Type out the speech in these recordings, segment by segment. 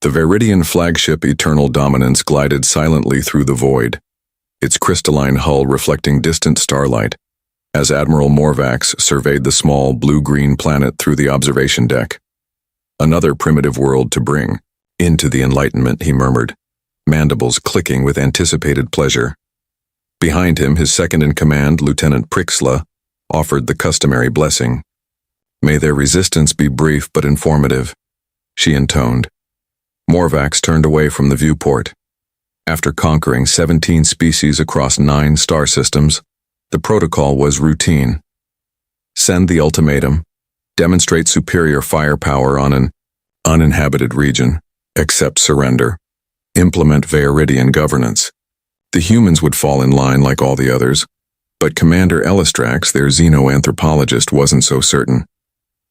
The Veridian flagship Eternal Dominance glided silently through the void, its crystalline hull reflecting distant starlight, as Admiral Morvax surveyed the small blue-green planet through the observation deck. Another primitive world to bring into the Enlightenment, he murmured, mandibles clicking with anticipated pleasure. Behind him, his second-in-command, Lieutenant Prixla, offered the customary blessing. May their resistance be brief but informative, she intoned. Morvax turned away from the viewport. After conquering 17 species across 9 star systems, the protocol was routine. Send the ultimatum, demonstrate superior firepower on an uninhabited region, accept surrender, implement Veridian governance. The humans would fall in line like all the others, but Commander Elistrax, their xenoanthropologist, wasn't so certain.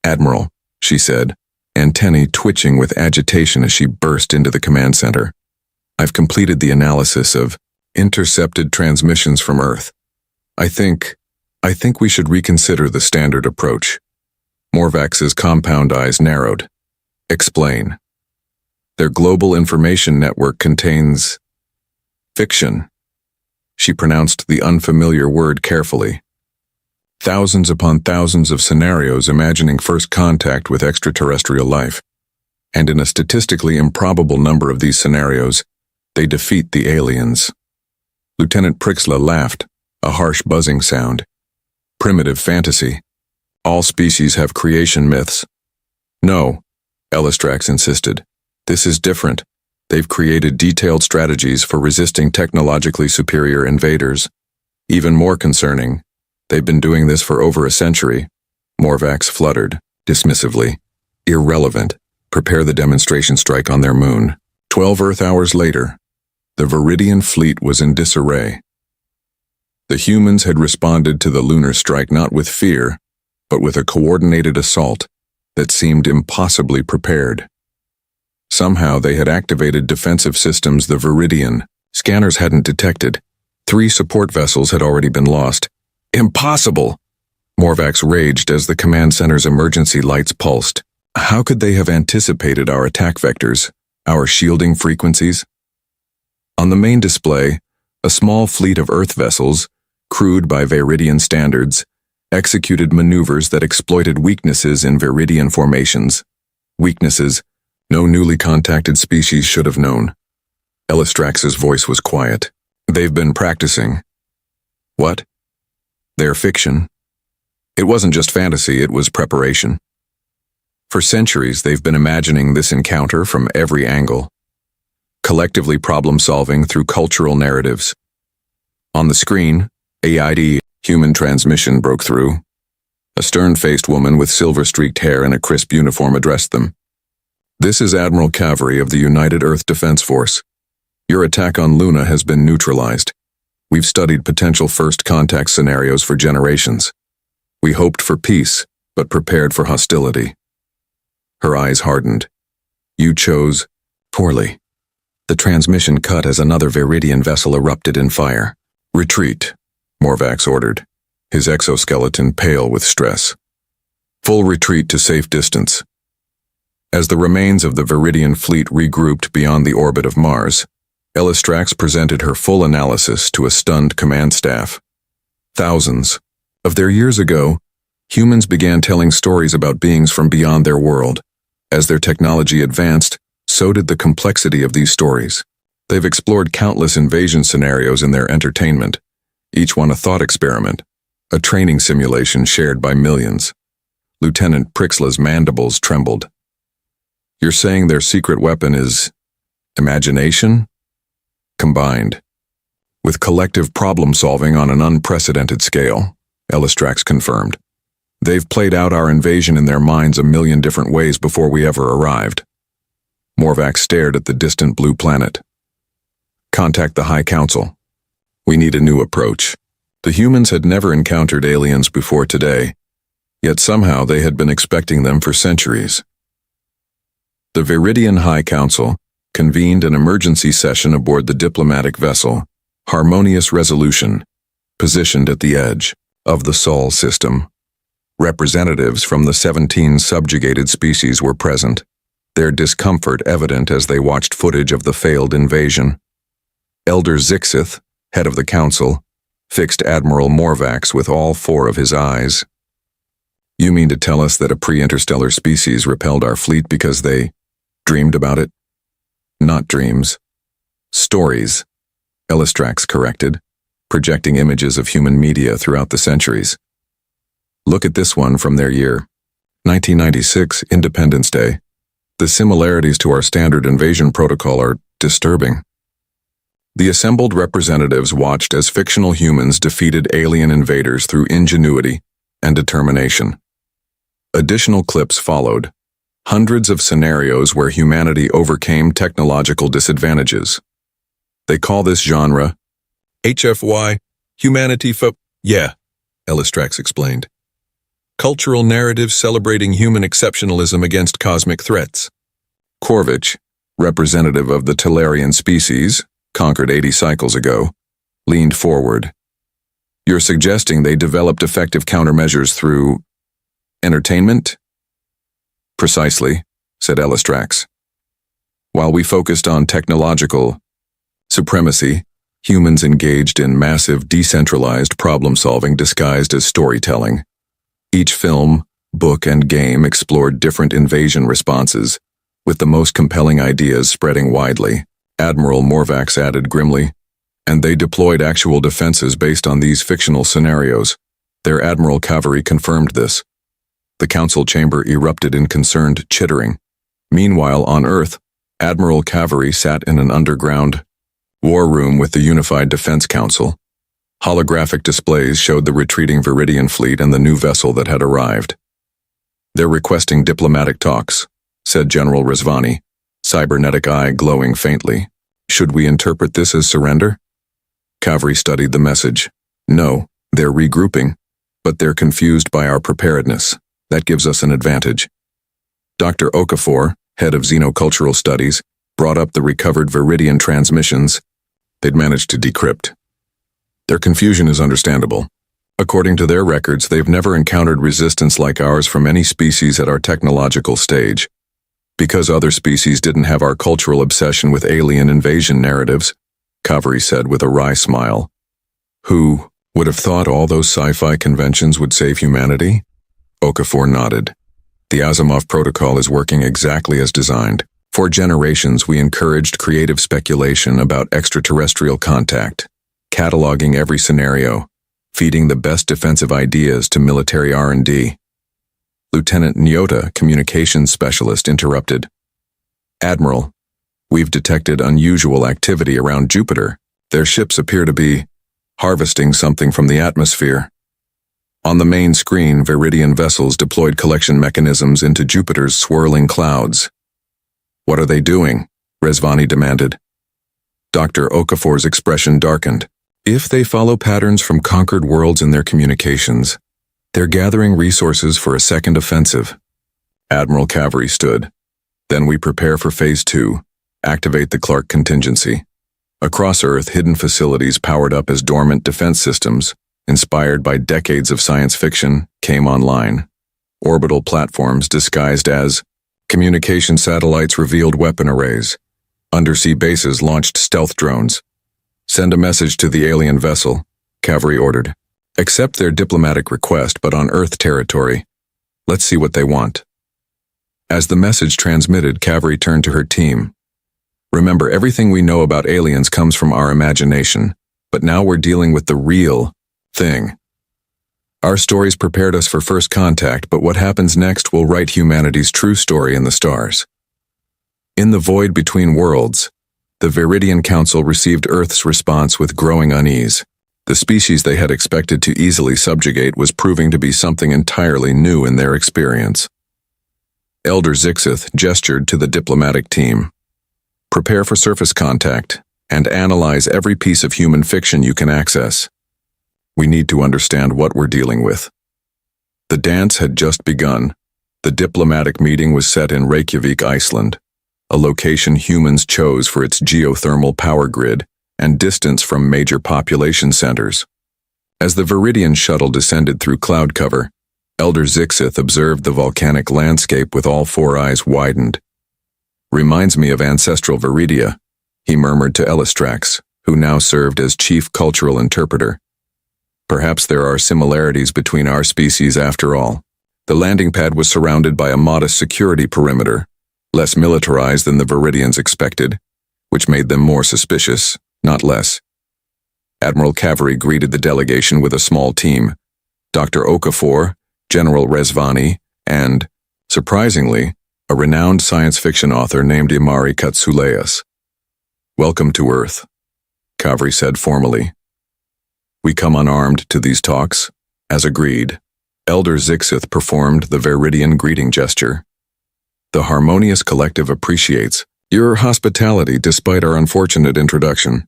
Admiral, she said, antennae twitching with agitation as she burst into the command center. I've completed the analysis of intercepted transmissions from Earth. I think we should reconsider the standard approach. Morvax's compound eyes narrowed. Explain. Their global information network contains fiction. She pronounced the unfamiliar word carefully. Thousands upon thousands of scenarios imagining first contact with extraterrestrial life. And in a statistically improbable number of these scenarios, they defeat the aliens. Lieutenant Prixla laughed, a harsh buzzing sound. Primitive fantasy. All species have creation myths. No, Elistrax insisted. This is different. They've created detailed strategies for resisting technologically superior invaders. Even more concerning, they've been doing this for over a century. Morvax fluttered, dismissively. Irrelevant. Prepare the demonstration strike on their moon. 12 Earth hours later, the Veridian fleet was in disarray. The humans had responded to the lunar strike not with fear, but with a coordinated assault that seemed impossibly prepared. Somehow they had activated defensive systems the Veridian scanners hadn't detected. 3 support vessels had already been lost. Impossible! Morvax raged as the command center's emergency lights pulsed. How could they have anticipated our attack vectors, our shielding frequencies? On the main display, a small fleet of Earth vessels, crewed by Veridian standards, executed maneuvers that exploited weaknesses in Veridian formations. Weaknesses no newly contacted species should have known. Elistrax's voice was quiet. They've been practicing. What? Their fiction. It wasn't just fantasy, it was preparation. For centuries, they've been imagining this encounter from every angle, collectively problem-solving through cultural narratives. On the screen, AID, human transmission, broke through. A stern-faced woman with silver-streaked hair and a crisp uniform addressed them. This is Admiral Cavalry of the United Earth Defense Force. Your attack on Luna has been neutralized. We've studied potential first contact scenarios for generations. We hoped for peace, but prepared for hostility. Her eyes hardened. You chose poorly. The transmission cut as another Veridian vessel erupted in fire. Retreat, Morvax ordered, his exoskeleton pale with stress. Full retreat to safe distance. As the remains of the Veridian fleet regrouped beyond the orbit of Mars, Elistrax presented her full analysis to a stunned command staff. Thousands of their years ago, humans began telling stories about beings from beyond their world. As their technology advanced, so did the complexity of these stories. They've explored countless invasion scenarios in their entertainment, each one a thought experiment, a training simulation shared by millions. Lieutenant Prixla's mandibles trembled. You're saying their secret weapon is imagination? Combined with collective problem-solving on an unprecedented scale, Elistrax confirmed. They've played out our invasion in their minds a million different ways before we ever arrived. Morvax stared at the distant blue planet. Contact the High Council. We need a new approach. The humans had never encountered aliens before today, yet somehow they had been expecting them for centuries. The Veridian High Council convened an emergency session aboard the diplomatic vessel, Harmonious Resolution, positioned at the edge of the Sol system. Representatives from the 17 subjugated species were present. their discomfort evident as they watched footage of the failed invasion. Elder Zixith, head of the council, fixed Admiral Morvax with all four of his eyes. "You mean to tell us that a pre-interstellar species repelled our fleet because they dreamed about it?" "Not dreams. Stories," Elistrax corrected, projecting images of human media throughout the centuries. "Look at this one from their year. 1996, Independence Day. The similarities to our standard invasion protocol are disturbing." The assembled representatives watched as fictional humans defeated alien invaders through ingenuity and determination. Additional clips followed, hundreds of scenarios where humanity overcame technological disadvantages. They call this genre HFY, Humanity Yeah, Elistrax explained. Cultural narratives celebrating human exceptionalism against cosmic threats. Corvich, representative of the Talarian species, conquered 80 cycles ago, leaned forward. "You're suggesting they developed effective countermeasures through entertainment?" "Precisely," said Elistrax. "While we focused on technological supremacy, humans engaged in massive decentralized problem-solving disguised as storytelling. Each film, book, and game explored different invasion responses, with the most compelling ideas spreading widely," Admiral Morvax added grimly. "And they deployed actual defenses based on these fictional scenarios. Their Admiral Cavalry confirmed this." The council chamber erupted in concerned chittering. Meanwhile, on Earth, Admiral Cavalry sat in an underground war room with the Unified Defense Council. Holographic displays showed the retreating Viridian fleet and the new vessel that had arrived. "They're requesting diplomatic talks," said General Rizvani, cybernetic eye glowing faintly. "Should we interpret this as surrender?" Cavalry studied the message. "No, they're regrouping, but they're confused by our preparedness. That gives us an advantage." Dr. Okafor, head of Xenocultural Studies, brought up the recovered Viridian transmissions they'd managed to decrypt. "Their confusion is understandable. According to their records, they've never encountered resistance like ours from any species at our technological stage. Because other species didn't have our cultural obsession with alien invasion narratives," Cavalry said with a wry smile. "Who would have thought all those sci-fi conventions would save humanity?" Okafor nodded. "The Asimov protocol is working exactly as designed. For generations, we encouraged creative speculation about extraterrestrial contact, cataloging every scenario, feeding the best defensive ideas to military R&D. Lieutenant Nyota, communications specialist, interrupted. "Admiral, we've detected unusual activity around Jupiter. Their ships appear to be harvesting something from the atmosphere." On the main screen, Viridian vessels deployed collection mechanisms into Jupiter's swirling clouds. "What are they doing?" Rizvani demanded. Dr. Okafor's expression darkened. "If they follow patterns from conquered worlds in their communications, they're gathering resources for a second offensive." Admiral Cavalry stood. "Then we prepare for Phase 2, activate the Clark contingency." Across Earth, hidden facilities powered up as dormant defense systems, inspired by decades of science fiction, came online. Orbital platforms disguised as communication satellites revealed weapon arrays. Undersea bases launched stealth drones. "Send a message to the alien vessel," Cavalry ordered. "Accept their diplomatic request, but on Earth territory. Let's see what they want." As the message transmitted, Cavalry turned to her team. "Remember, everything we know about aliens comes from our imagination, but now we're dealing with the real thing. Our stories prepared us for first contact, but what happens next will write humanity's true story in the stars." In the void between worlds, the Viridian Council received Earth's response with growing unease. The species they had expected to easily subjugate was proving to be something entirely new in their experience. Elder Zixith gestured to the diplomatic team. "Prepare for surface contact, and analyze every piece of human fiction you can access. We need to understand what we're dealing with." The dance had just begun. The diplomatic meeting was set in Reykjavik, Iceland, a location humans chose for its geothermal power grid and distance from major population centers. As the Viridian shuttle descended through cloud cover, Elder Zixith observed the volcanic landscape with all four eyes widened. Reminds me of ancestral Viridia, he murmured to Elistrax, who now served as chief cultural interpreter. Perhaps there are similarities between our species after all. The landing pad was surrounded by a modest security perimeter, less militarized than the Viridians expected, which made them more suspicious, not less. Admiral Kaveri greeted the delegation with a small team, Dr. Okafor, General Rezvani, and, surprisingly, a renowned science fiction author named Imari Katsuleas. "Welcome to Earth," Kaveri said formally. "We come unarmed to these talks, as agreed." Elder Zixith performed the Viridian greeting gesture. "The harmonious collective appreciates your hospitality despite our unfortunate introduction."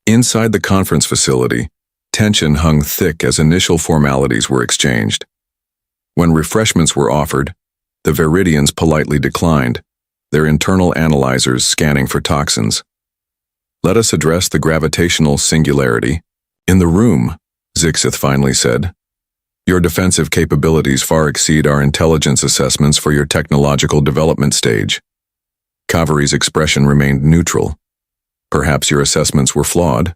Inside the conference facility, tension hung thick as initial formalities were exchanged. When refreshments were offered, the Viridians politely declined, their internal analyzers scanning for toxins. "Let us address the gravitational singularity." "In the room," Zixith finally said. "Your defensive capabilities far exceed our intelligence assessments for your technological development stage." Kaveri's expression remained neutral. "Perhaps your assessments were flawed."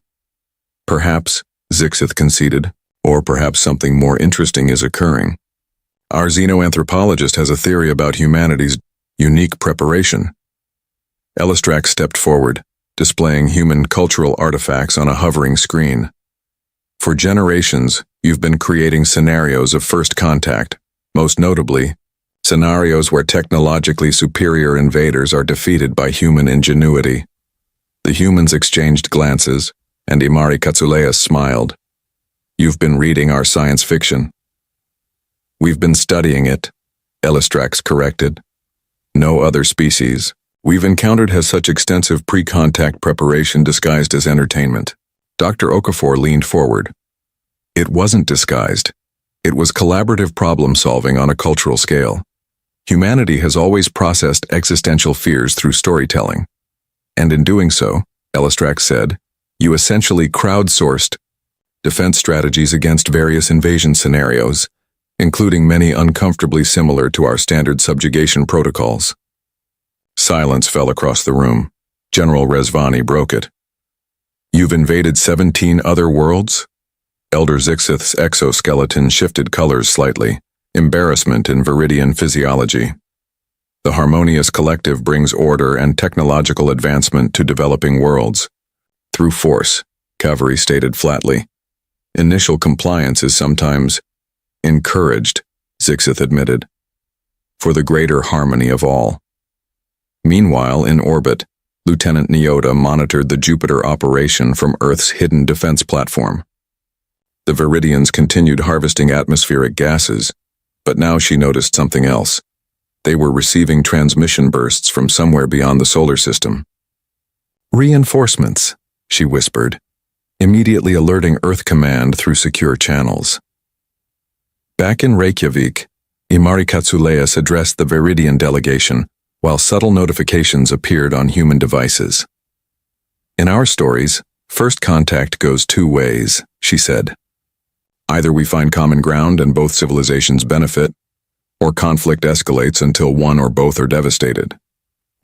"Perhaps," Zixith conceded, "or perhaps something more interesting is occurring. Our xenoanthropologist has a theory about humanity's unique preparation." Elistrax stepped forward, displaying human cultural artifacts on a hovering screen. "For generations, you've been creating scenarios of first contact, most notably, scenarios where technologically superior invaders are defeated by human ingenuity." The humans exchanged glances, and Imari Katsuleas smiled. "You've been reading our science fiction." "We've been studying it," Elistrax corrected. "No other species we've encountered has such extensive pre-contact preparation disguised as entertainment." Dr. Okafor leaned forward. "It wasn't disguised. It was collaborative problem-solving on a cultural scale. Humanity has always processed existential fears through storytelling. And in doing so," Elistrax said, "you essentially crowdsourced defense strategies against various invasion scenarios, including many uncomfortably similar to our standard subjugation protocols." Silence fell across the room. General Rezvani broke it. "You've invaded 17 other worlds?" Elder Zixith's exoskeleton shifted colors slightly, embarrassment in Viridian physiology. "The harmonious collective brings order and technological advancement to developing worlds. Through force," Kaveri stated flatly. "Initial compliance is sometimes encouraged," Zixith admitted, "for the greater harmony of all." Meanwhile, in orbit, Lieutenant Nyota monitored the Jupiter operation from Earth's hidden defense platform. The Viridians continued harvesting atmospheric gases, but now she noticed something else. They were receiving transmission bursts from somewhere beyond the solar system. "Reinforcements," she whispered, immediately alerting Earth Command through secure channels. Back in Reykjavik, Imari Katsuleas addressed the Viridian delegation, while subtle notifications appeared on human devices. "In our stories, first contact goes two ways," she said. "Either we find common ground and both civilizations benefit, or conflict escalates until one or both are devastated.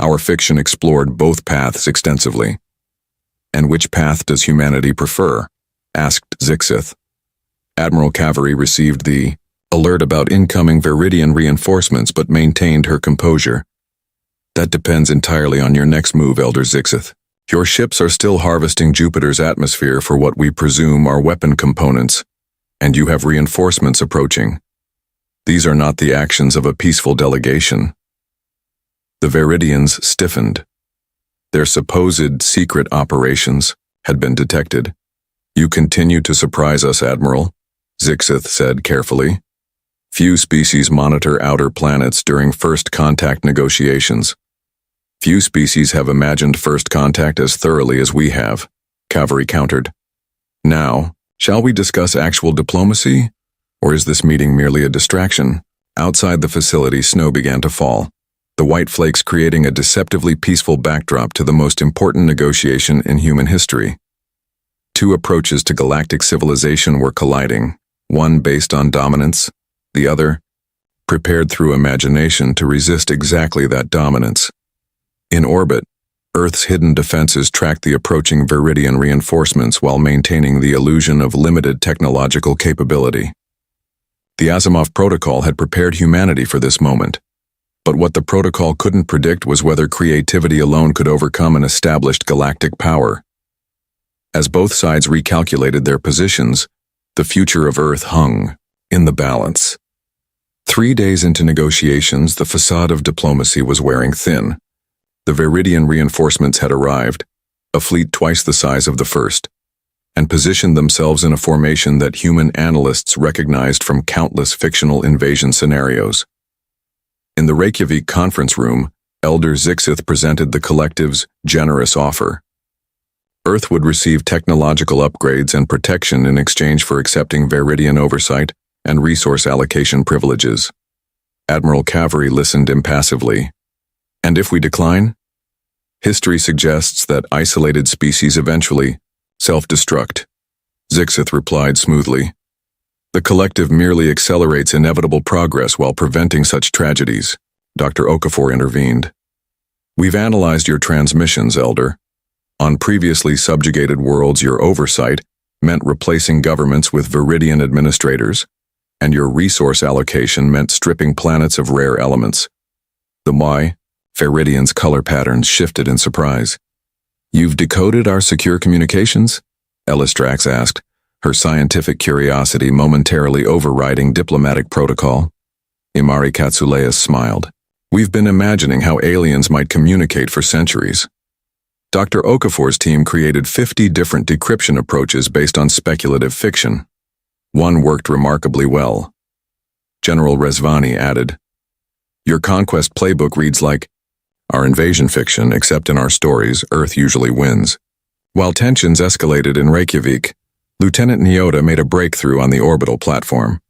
Our fiction explored both paths extensively." "And which path does humanity prefer?" asked Zixith. Admiral Kaveri received the alert about incoming Viridian reinforcements but maintained her composure. "That depends entirely on your next move, Elder Zixith. Your ships are still harvesting Jupiter's atmosphere for what we presume are weapon components, and you have reinforcements approaching. These are not the actions of a peaceful delegation." The Viridians stiffened. Their supposed secret operations had been detected. "You continue to surprise us, Admiral," Zixith said carefully. "Few species monitor outer planets during first contact negotiations. Few species have imagined first contact as thoroughly as we have," Kaveri countered. "Now, shall we discuss actual diplomacy? Or is this meeting merely a distraction?" Outside the facility, snow began to fall, the white flakes creating a deceptively peaceful backdrop to the most important negotiation in human history. Two approaches to galactic civilization were colliding, one based on dominance, the other prepared through imagination to resist exactly that dominance. In orbit, Earth's hidden defenses tracked the approaching Viridian reinforcements while maintaining the illusion of limited technological capability. The Asimov Protocol had prepared humanity for this moment, but what the protocol couldn't predict was whether creativity alone could overcome an established galactic power. As both sides recalculated their positions, the future of Earth hung in the balance. 3 days into negotiations, the facade of diplomacy was wearing thin. The Viridian reinforcements had arrived, a fleet twice the size of the first, and positioned themselves in a formation that human analysts recognized from countless fictional invasion scenarios. In the Reykjavik conference room, Elder Zixith presented the collective's generous offer. Earth would receive technological upgrades and protection in exchange for accepting Viridian oversight and resource allocation privileges. Admiral Cavery listened impassively. And if we decline? History suggests that isolated species eventually self-destruct. Zixith replied smoothly. The collective merely accelerates inevitable progress while preventing such tragedies. Dr. Okafor intervened. We've analyzed your transmissions, Elder. On previously subjugated worlds, your oversight meant replacing governments with Viridian administrators, and your resource allocation meant stripping planets of rare elements. The why? Viridian's color patterns shifted in surprise. You've decoded our secure communications? Ellistrax asked, her scientific curiosity momentarily overriding diplomatic protocol. Imari Katsuleas smiled. We've been imagining how aliens might communicate for centuries. Dr. Okafor's team created 50 different decryption approaches based on speculative fiction. One worked remarkably well. General Rezvani added, Your conquest playbook reads like our invasion fiction, except in our stories, Earth usually wins. While tensions escalated in Reykjavik, Lieutenant Nyota made a breakthrough on the orbital platform.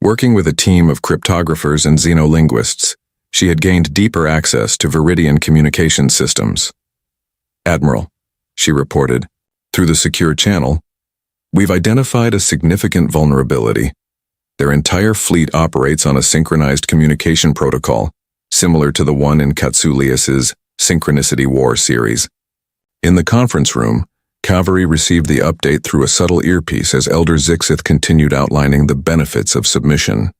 Working with a team of cryptographers and xenolinguists, she had gained deeper access to Viridian communication systems. Admiral, she reported, through the secure channel, we've identified a significant vulnerability. Their entire fleet operates on a synchronized communication protocol, similar to the one in Katsuleas's Synchronicity War series. In the conference room, Cavalry received the update through a subtle earpiece as Elder Zixith continued outlining the benefits of submission.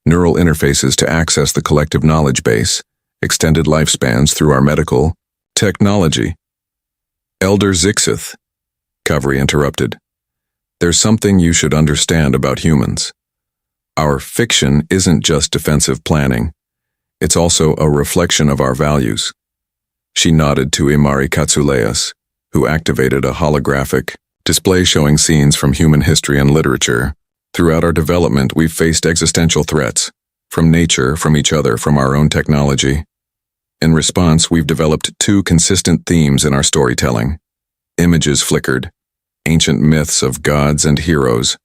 Neural interfaces to access the collective knowledge base, extended lifespans through our medical technology. Elder Zixith, Cavalry interrupted. There's something you should understand about humans. Our fiction isn't just defensive planning. It's also a reflection of our values. She nodded to Imari Katsuleas, who activated a holographic display showing scenes from human history and literature. Throughout our development, we've faced existential threats, from nature, from each other, from our own technology. In response, we've developed 2 consistent themes in our storytelling. Images flickered, ancient myths of gods and heroes,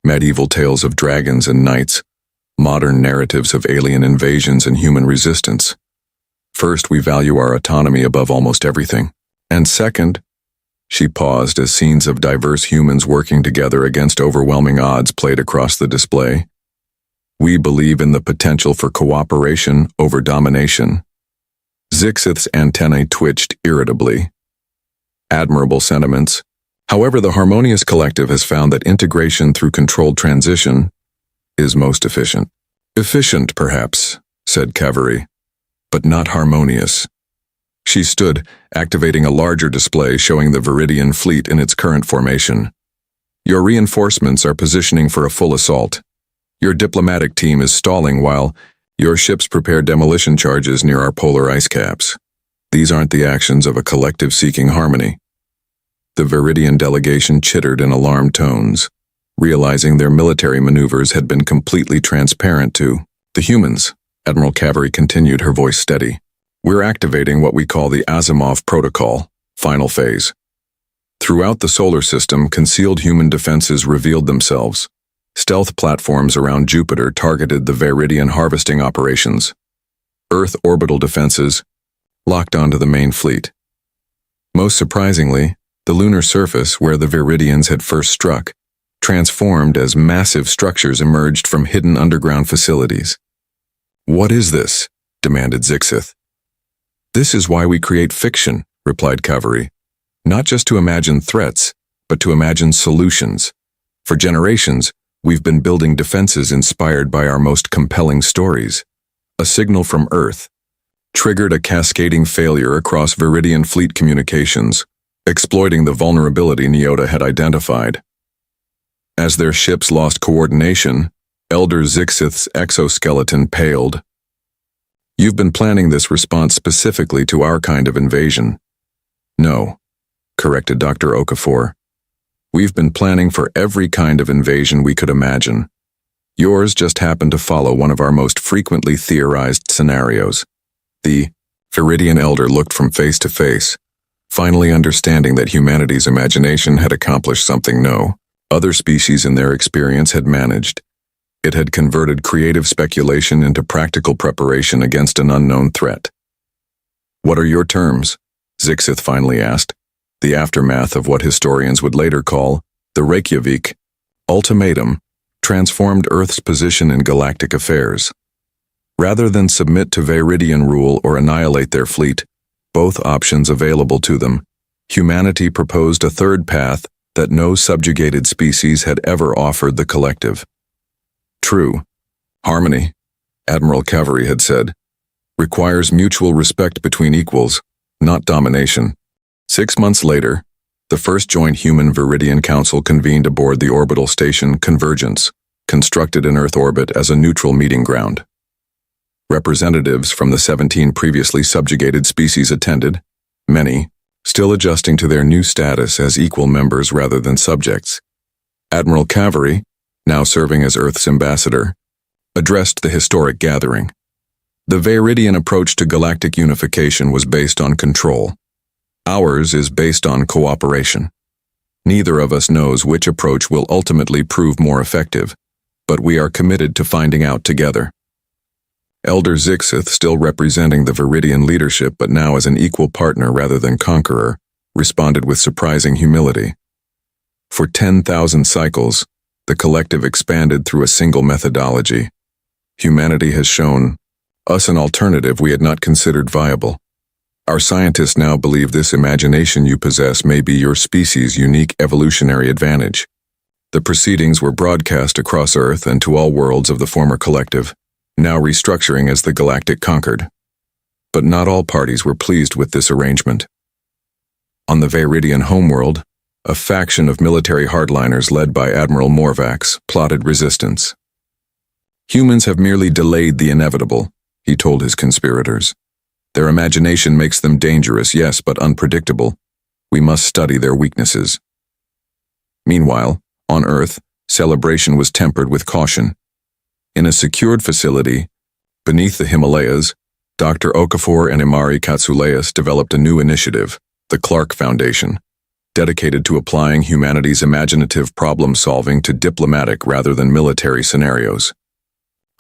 medieval tales of dragons and knights, modern narratives of alien invasions and human resistance. First, we value our autonomy above almost everything. And second, she paused as scenes of diverse humans working together against overwhelming odds played across the display. We believe in the potential for cooperation over domination. Zixith's antennae twitched irritably. Admirable sentiments. However, the Harmonious Collective has found that integration through controlled transition is most efficient. Efficient, perhaps, said Cavalry, but not harmonious. She stood, activating a larger display showing the Viridian fleet in its current formation. Your reinforcements are positioning for a full assault. Your diplomatic team is stalling while your ships prepare demolition charges near our polar ice caps. These aren't the actions of a collective seeking harmony. The Viridian delegation chittered in alarmed tones, realizing their military maneuvers had been completely transparent to the humans. Admiral Cavery continued, her voice steady. We're activating what we call the Asimov Protocol, final phase. Throughout the solar system, concealed human defenses revealed themselves. Stealth platforms around Jupiter targeted the Viridian harvesting operations. Earth orbital defenses locked onto the main fleet. Most surprisingly, the lunar surface where the Viridians had first struck transformed as massive structures emerged from hidden underground facilities. What is this? Demanded Zixith. "This is why we create fiction," replied Kaveri. "Not just to imagine threats, but to imagine solutions. For generations, we've been building defenses inspired by our most compelling stories. A signal from Earth triggered a cascading failure across Viridian fleet communications, exploiting the vulnerability Nyota had identified. As their ships lost coordination, Elder Zixith's exoskeleton paled. You've been planning this response specifically to our kind of invasion." "No," corrected Dr. Okafor. "We've been planning for every kind of invasion we could imagine. Yours just happened to follow one of our most frequently theorized scenarios." The Viridian elder looked from face to face, finally understanding that humanity's imagination had accomplished something no other species in their experience had managed. It had converted creative speculation into practical preparation against an unknown threat. "What are your terms?" Zixith finally asked, the aftermath of what historians would later call the Reykjavik ultimatum transformed Earth's position in galactic affairs. Rather than submit to Viridian rule or annihilate their fleet, both options available to them, humanity proposed a third path that no subjugated species had ever offered the collective. "True. Harmony," Admiral Kaveri had said, "requires mutual respect between equals, not domination." 6 months later, the first joint Human-Viridian Council convened aboard the orbital station Convergence, constructed in Earth orbit as a neutral meeting ground. Representatives from the 17 previously subjugated species attended, many still adjusting to their new status as equal members rather than subjects. Admiral Kaveri, now serving as Earth's ambassador, addressed the historic gathering. The Viridian approach to galactic unification was based on control. Ours is based on cooperation. Neither of us knows which approach will ultimately prove more effective, but we are committed to finding out together. Elder Zixith, still representing the Viridian leadership but now as an equal partner rather than conqueror, responded with surprising humility. For 10,000 cycles, the collective expanded through a single methodology. Humanity has shown us an alternative we had not considered viable. Our scientists now believe this imagination you possess may be your species' unique evolutionary advantage. The proceedings were broadcast across Earth and to all worlds of the former collective, now restructuring as the Galactic conquered. But not all parties were pleased with this arrangement. On the Viridian homeworld, a faction of military hardliners led by Admiral Morvax plotted resistance. "Humans have merely delayed the inevitable," he told his conspirators. "Their imagination makes them dangerous, yes, but unpredictable. We must study their weaknesses." Meanwhile, on Earth, celebration was tempered with caution. In a secured facility, beneath the Himalayas, Dr. Okafor and Imari Katsuleas developed a new initiative, the Clark Foundation, dedicated to applying humanity's imaginative problem-solving to diplomatic rather than military scenarios.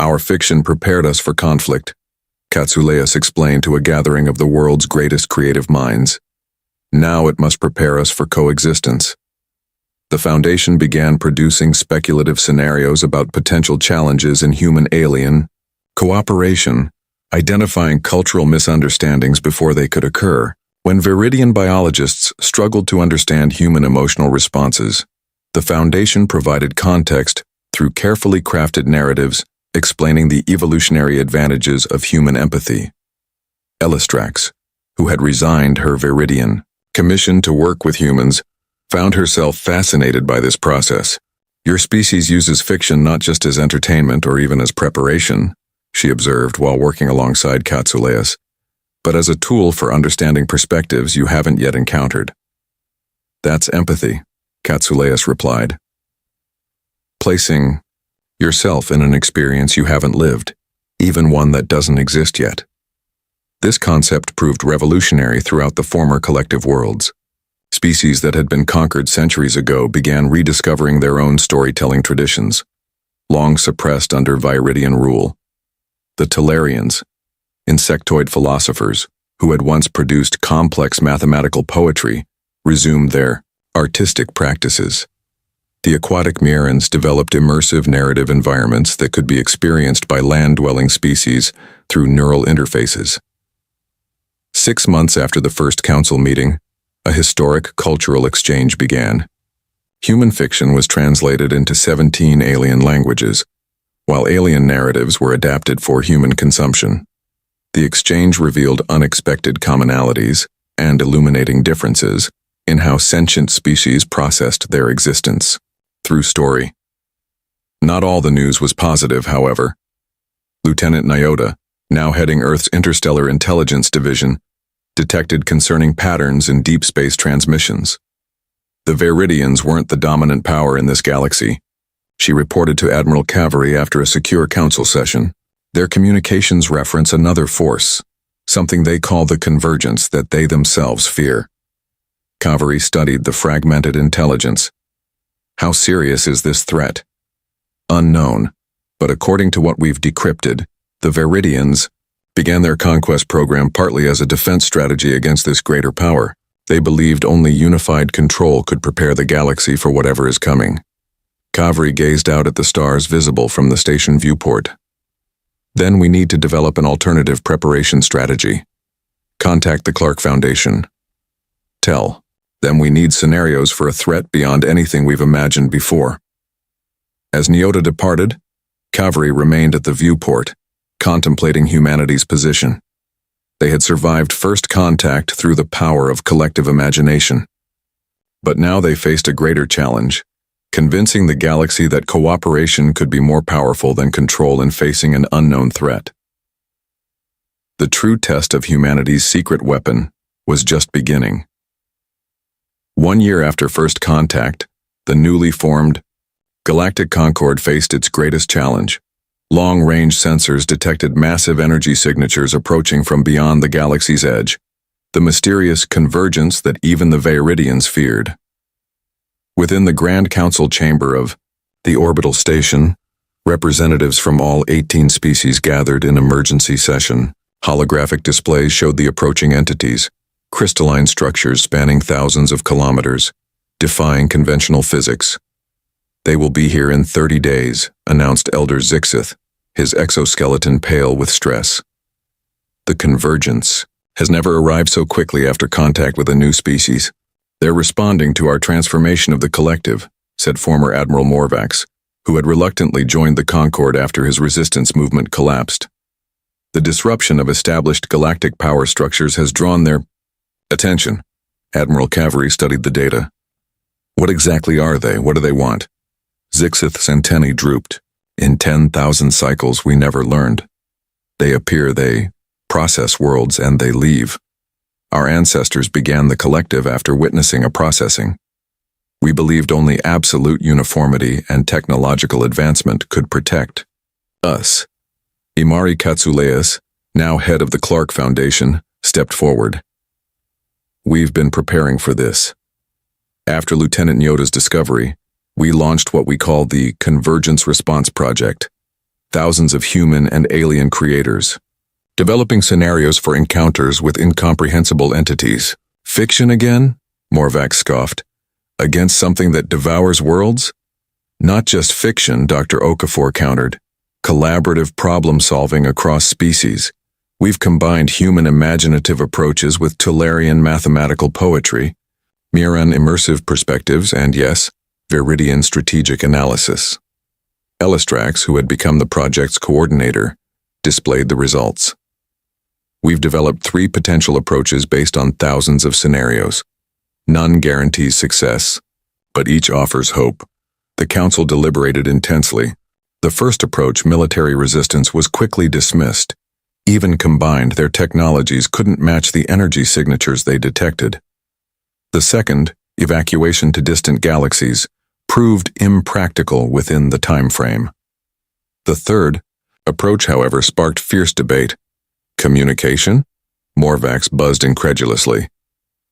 "Our fiction prepared us for conflict," Katsuleas explained to a gathering of the world's greatest creative minds. "Now it must prepare us for coexistence." The Foundation began producing speculative scenarios about potential challenges in human-alien cooperation, identifying cultural misunderstandings before they could occur. When Viridian biologists struggled to understand human emotional responses, the Foundation provided context through carefully crafted narratives explaining the evolutionary advantages of human empathy. Elistrax, who had resigned her Viridian commission to work with humans, found herself fascinated by this process. "Your species uses fiction not just as entertainment or even as preparation," she observed while working alongside Katsuleas, "but as a tool for understanding perspectives you haven't yet encountered." "That's empathy," Katsuleas replied. "Placing yourself in an experience you haven't lived, even one that doesn't exist yet." This concept proved revolutionary throughout the former collective worlds. Species that had been conquered centuries ago began rediscovering their own storytelling traditions, long suppressed under Viridian rule. The Talarians, insectoid philosophers, who had once produced complex mathematical poetry, resumed their artistic practices. The aquatic Mierans developed immersive narrative environments that could be experienced by land-dwelling species through neural interfaces. 6 months after the first council meeting, a historic cultural exchange began. Human fiction was translated into 17 alien languages, while alien narratives were adapted for human consumption. The exchange revealed unexpected commonalities and illuminating differences in how sentient species processed their existence. Through story. Not all the news was positive, however. Lieutenant Nyota, now heading Earth's Interstellar Intelligence Division, detected concerning patterns in deep space transmissions. The Veridians weren't the dominant power in this galaxy. She reported to Admiral Cavalry after a secure council session. Their communications reference another force, something they call the convergence that they themselves fear. Cavalry studied the fragmented intelligence. How serious is this threat? Unknown, but according to what we've decrypted, the Veridians began their conquest program partly as a defense strategy against this greater power. They believed only unified control could prepare the galaxy for whatever is coming. Cavalry gazed out at the stars visible from the station viewport. Then we need to develop an alternative preparation strategy. Contact the Clark Foundation. Tell them we need scenarios for a threat beyond anything we've imagined before. As Nyota departed, Cavalry remained at the viewport, contemplating humanity's position. They had survived first contact through the power of collective imagination. But now they faced a greater challenge, convincing the galaxy that cooperation could be more powerful than control in facing an unknown threat. The true test of humanity's secret weapon was just beginning. 1 year after first contact, the newly formed Galactic Concord faced its greatest challenge. Long-range sensors detected massive energy signatures approaching from beyond the galaxy's edge, the mysterious convergence that even the Veridians feared. Within the Grand Council chamber of the orbital station, representatives from all 18 species gathered in emergency session. Holographic displays showed the approaching entities, crystalline structures spanning thousands of kilometers, defying conventional physics. They will be here in 30 days, announced Elder Zixith, his exoskeleton pale with stress. The convergence has never arrived so quickly after contact with a new species. They're responding to our transformation of the collective, said former Admiral Morvax, who had reluctantly joined the Concord after his resistance movement collapsed. The disruption of established galactic power structures has drawn their attention. Admiral Cavalry studied the data. What exactly are they? What do they want? Zixith's antennae drooped. In 10,000 cycles we never learned. They appear, they process worlds, and they leave. Our ancestors began the collective after witnessing a processing. We believed only absolute uniformity and technological advancement could protect us. Imari Katsuleas, now head of the Clark Foundation, stepped forward. We've been preparing for this. After Lieutenant Nyota's discovery, we launched what we call the Convergence Response Project. Thousands of human and alien creators, developing scenarios for encounters with incomprehensible entities. Fiction again? Morvax scoffed. Against something that devours worlds? Not just fiction, Dr. Okafor countered. Collaborative problem-solving across species. We've combined human imaginative approaches with Tolarian mathematical poetry, Miran immersive perspectives, and yes, Veridian strategic analysis. Elistrax, who had become the project's coordinator, displayed the results. We've developed 3 potential approaches based on thousands of scenarios. None guarantees success, but each offers hope. The council deliberated intensely. The first approach, military resistance, was quickly dismissed. Even combined, their technologies couldn't match the energy signatures they detected. The second, evacuation to distant galaxies, proved impractical within the time frame. The third approach, however, sparked fierce debate. Communication? Morvax buzzed incredulously.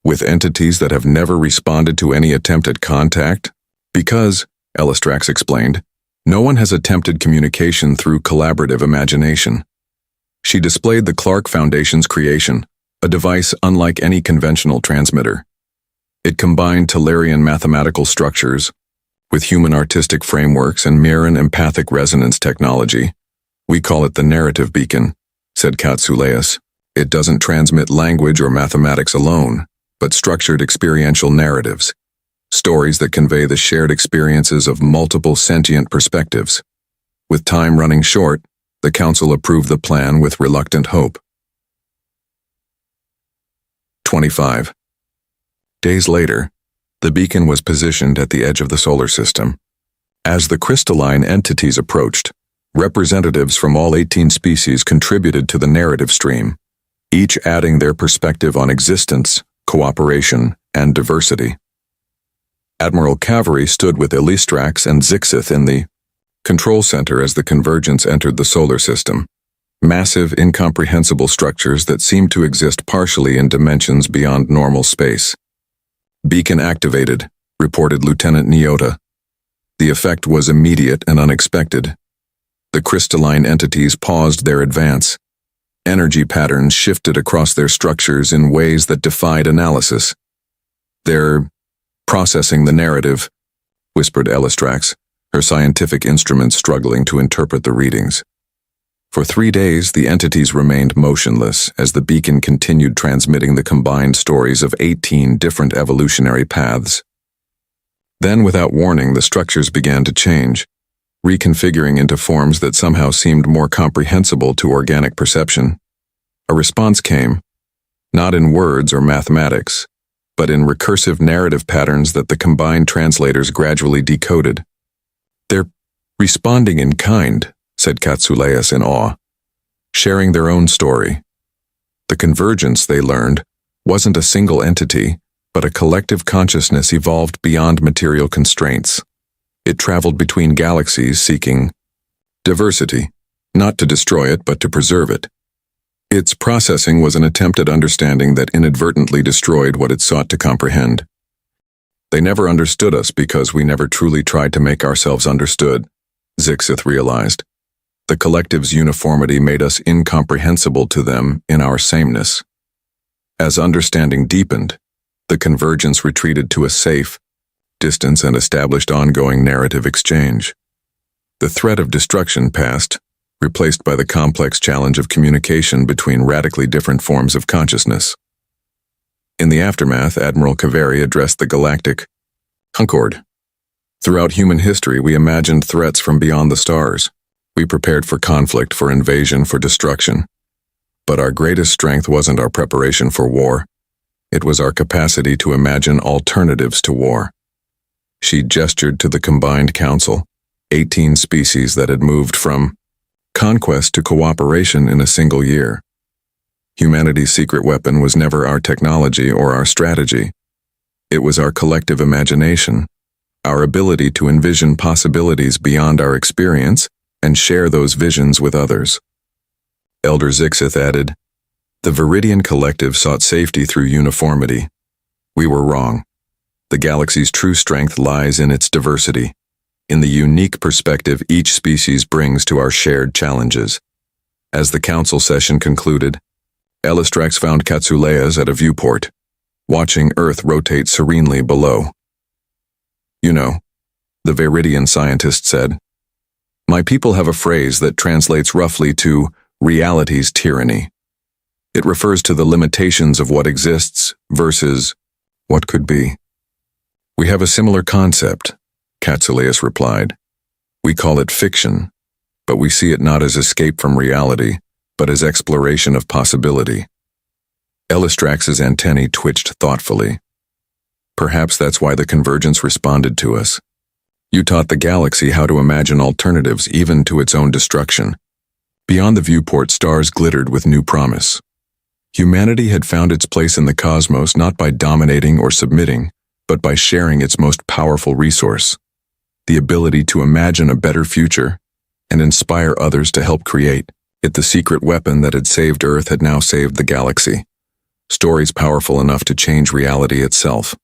With entities that have never responded to any attempt at contact? Because, Elistrax explained, no one has attempted communication through collaborative imagination. She displayed the Clark Foundation's creation, a device unlike any conventional transmitter. It combined Tolarian mathematical structures with human artistic frameworks and Miran empathic resonance technology. We call it the narrative beacon, said Katsuleas. It doesn't transmit language or mathematics alone, but structured experiential narratives, stories that convey the shared experiences of multiple sentient perspectives. With time running short, the Council approved the plan with reluctant hope. 25. Days later, the beacon was positioned at the edge of the solar system. As the crystalline entities approached, representatives from all 18 species contributed to the narrative stream, each adding their perspective on existence, cooperation, and diversity. Admiral Cavalry stood with Elistrax and Zixith in the control center as the convergence entered the solar system. Massive, incomprehensible structures that seemed to exist partially in dimensions beyond normal space. Beacon activated, reported Lieutenant Nyota. The effect was immediate and unexpected. The crystalline entities paused their advance. Energy patterns shifted across their structures in ways that defied analysis. "They're processing the narrative," whispered Elistrax, her scientific instruments struggling to interpret the readings. For 3 days, the entities remained motionless as the beacon continued transmitting the combined stories of 18 different evolutionary paths. Then, without warning, the structures began to change, reconfiguring into forms that somehow seemed more comprehensible to organic perception. A response came, not in words or mathematics, but in recursive narrative patterns that the combined translators gradually decoded. "They're responding in kind," said Katsuleus in awe, sharing their own story. The convergence, they learned, wasn't a single entity, but a collective consciousness evolved beyond material constraints. It traveled between galaxies seeking diversity, not to destroy it, but to preserve it. Its processing was an attempt at understanding that inadvertently destroyed what it sought to comprehend. "They never understood us because we never truly tried to make ourselves understood," Zixith realized. The collective's uniformity made us incomprehensible to them in our sameness. As understanding deepened, the convergence retreated to a safe distance and established ongoing narrative exchange. The threat of destruction passed, replaced by the complex challenge of communication between radically different forms of consciousness. In the aftermath, Admiral Cavalry addressed the Galactic Concord. "Throughout human history, we imagined threats from beyond the stars. We prepared for conflict, for invasion, for destruction. But our greatest strength wasn't our preparation for war. It was our capacity to imagine alternatives to war." She gestured to the combined council, 18 species that had moved from conquest to cooperation in a single year. Humanity's secret weapon was never our technology or our strategy. It was our collective imagination, our ability to envision possibilities beyond our experience and share those visions with others. Elder Zixith added, "The Viridian Collective sought safety through uniformity. We were wrong. The galaxy's true strength lies in its diversity, in the unique perspective each species brings to our shared challenges." As the council session concluded, Elistrax found Katsuleus at a viewport, watching Earth rotate serenely below. "You know," the Viridian scientist said, "my people have a phrase that translates roughly to reality's tyranny. It refers to the limitations of what exists versus what could be. We have a similar concept," Katsuleus replied. "We call it fiction, but we see it not as escape from reality, but as exploration of possibility." Elistrax's antennae twitched thoughtfully. "Perhaps that's why the convergence responded to us. You taught the galaxy how to imagine alternatives even to its own destruction." Beyond the viewport, stars glittered with new promise. Humanity had found its place in the cosmos not by dominating or submitting, but by sharing its most powerful resource, the ability to imagine a better future and inspire others to help create it. The secret weapon that had saved Earth had now saved the galaxy. Stories powerful enough to change reality itself.